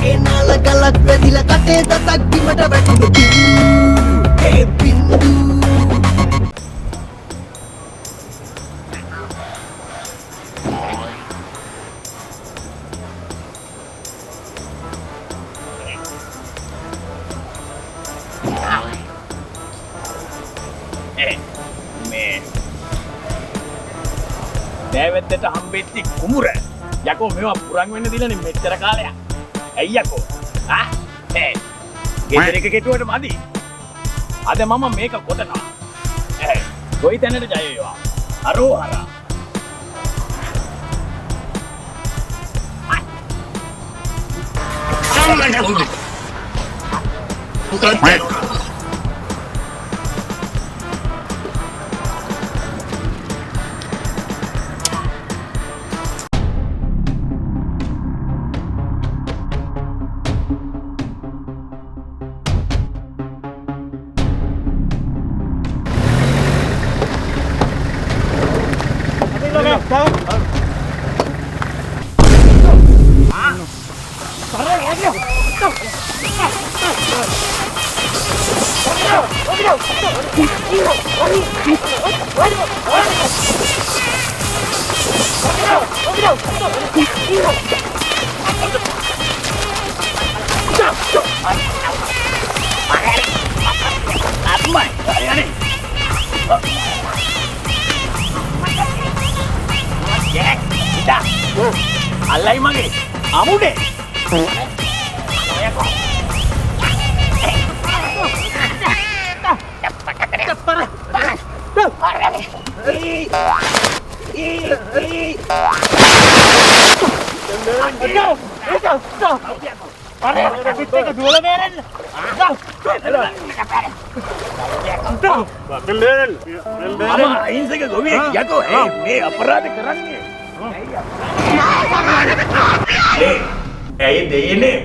එනාල ගලක් වැදිලා කටේ දතක් බිමට වැටුණු ඒ බින්දු නෑවැද්දට හම්බෙච්චි කුමුර යකෝ මේවා පුරන් වෙන්න දිලනේ මෙච්චර කාලයක්. ඇයි යකෝ? ගෙදර එක කෙටුවට මදි. අද මම මේක කොටනවා. කොයි තැනට ජය වේවා. අරෝහරා. අල්ලයි මගේ අමුඩේ අහිංසක ගොවියෙක් යකෝ මේ අපරාධ කරන්නේ ඇයි දෙයනේ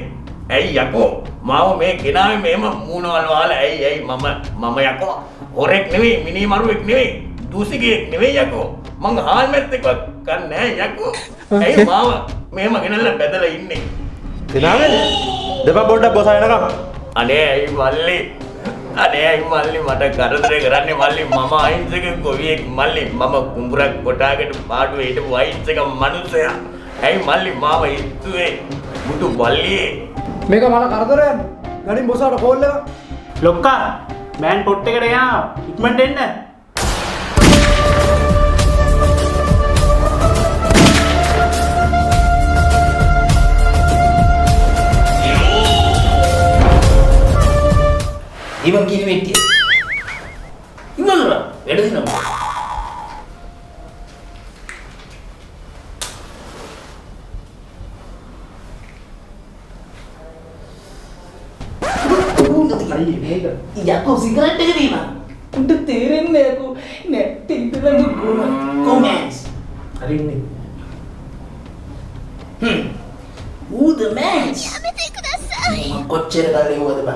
ඇයි යකෝ මාව මේ කෙනාවේ මෙහෙම මූණවල් වහලා ඇයි මම යකෝ හොරෙක් නෙවෙයි මිනි මරුවෙක් නෙවෙයි දූසිකයෙක් නෙවෙයි යකෝ මං හාල් මැත්තෙක් කන්නේ යකෝ ඇයි මාව මෙහෙම ගෙනල්ලා බැදලා ඉන්නේ කෙනාවේ දෙපා පොඩ්ඩක් බොස යනකම් අනේ ඇයි මල්ලි මට කරදරේ කරන්නේ මල්ලි මම අහිංසක ගොවියෙක් මල්ලි මම කුඹුරක් කොටාගෙන පාඩුවේ හිටපු අහිංසක මනුස්සයා ඇයි මල්ලි මාව ඉස්තුවේ මුතු බල්ලියේ මේක මල කරදරයක් ගණින් බොසාට කෝල් එක ලොක්කා මෑන් පොට් එකට යනවා ඉක්මනට එන්න ඉවන් කියන වෙට්ටිය ඉවනර වැඩ දිනවා අයියේ මේක යකෝ සිගරට් එක දීම උන්ට තේරෙන්නේ යකෝ නැට්ටි ඉඳලා ගුණ කොමෙන්ට්ස් හරින්නේ who the mans කොච්චර කල් එවුවද බං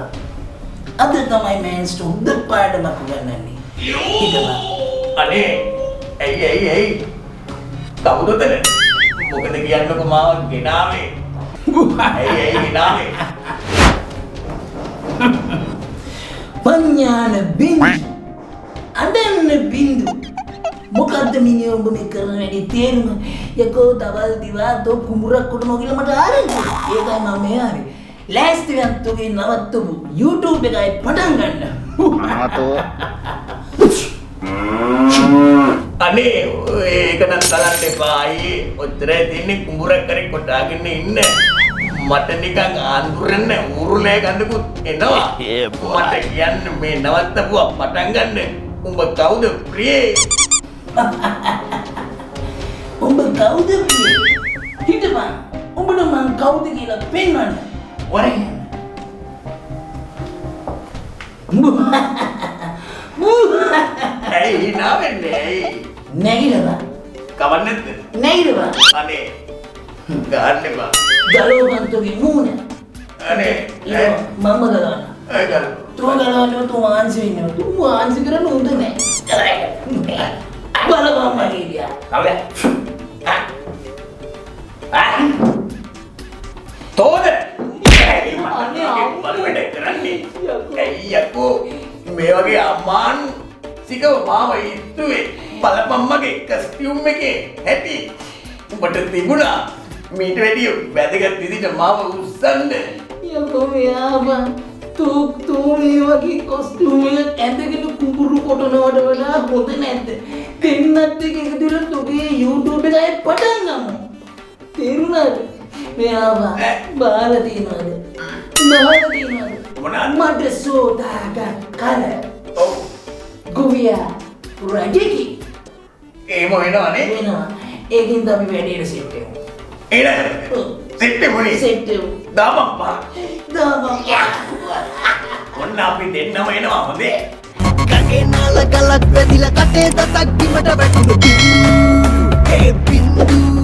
අද තමයි මෑන්ස් හොඳ පාඩමක් උගන්වන්නේ හිතපන් අනේ ඇයි කවුද උතන මොකද කියන්නකො මාව ගෙනාවේ ඇයි ගෙනාවේ පඤ්ඤාන බින්දු අඬන්න බින්දු මොකද්ද මිනිහ ඔබ මේ කරන වැඩි තේරුම යකෝ දවල් දිවා තෝ කුඹුරක් කොටනවා කියලා මට ආරංචි ඒකයි මම මේ ආවේ ලෑස්ති වෙන තුගේ නවත්තපු YouTube එකයි පටන් ගන්න ආතෝ අනේ ඒක නම් බලන්න එපා අයියේ ඔච්චරයි තින්නේ කුඹුරක් කරේ කොටාගෙන ඉන්න මට නිකන් අඳුරන්න උරුලේ ගන්නකුත් එනවා මට කියන්න මේ නවත්තපුවා පටන් ගන්න උඹ කවුද ප්‍රියේ උඹ කවුද ප්‍රියේ හිටපන් උඹට මං කවුද කියලා පෙන්වන්න වරෙන් ඇයි නාවෙන්නේ ඇයි නැගිටපන් කවන්නේද නැගිටපන් අනේ ගන්න එපා ගලවපන් තුගේ මූණ අනේ මම ගලවන්න ගල තෝ ගලවන්න තු මාන්සි වෙනවා තු මාන්සි කරන්න උන්ද නෑ බලපන් මගේ දිහා කවුද තෝද කරන්නේ? ඇයි යකෝ මේ වගේ අමානුෂිකව මාව ඉස්තුවේ බලපන් මගේ කස්ටියුම් එකේ හැටි. උඹට තිබුණා මීට වැඩිය වැදගත් විදිහට මාව උස්සන්න. යකෝ මෙයාම තෝ මේ වගේ කොස්ටියුම් එක ඇඳගෙන කුඹුරු කොටනවට වඩා හොඳ නැද්ද? දෙන්නත් එක්ක එකතු වෙලා තෝගේ YouTube එකේ පටන් ගමු. තේරුණාද? මෙයාම බාල තියනවාද? බාල තියනවාද? මොනවාද? මට සෝදාගා කල. ඔව්. ගුවියා රජකි. ඒම වෙනවනේ. වෙනවා. ඒකින් අපි වැඩේට සෙට් වෙමු. එන සෙට් වෙමුනේ. සෙට් වෙමු. දාපම්පා. ඔන්න අපි දෙන්නම එනවා හොඳේ. කගේ නාල ගලක් වැදිලා කටේ දතක් බිමට වැටුණු ඒ බින්දු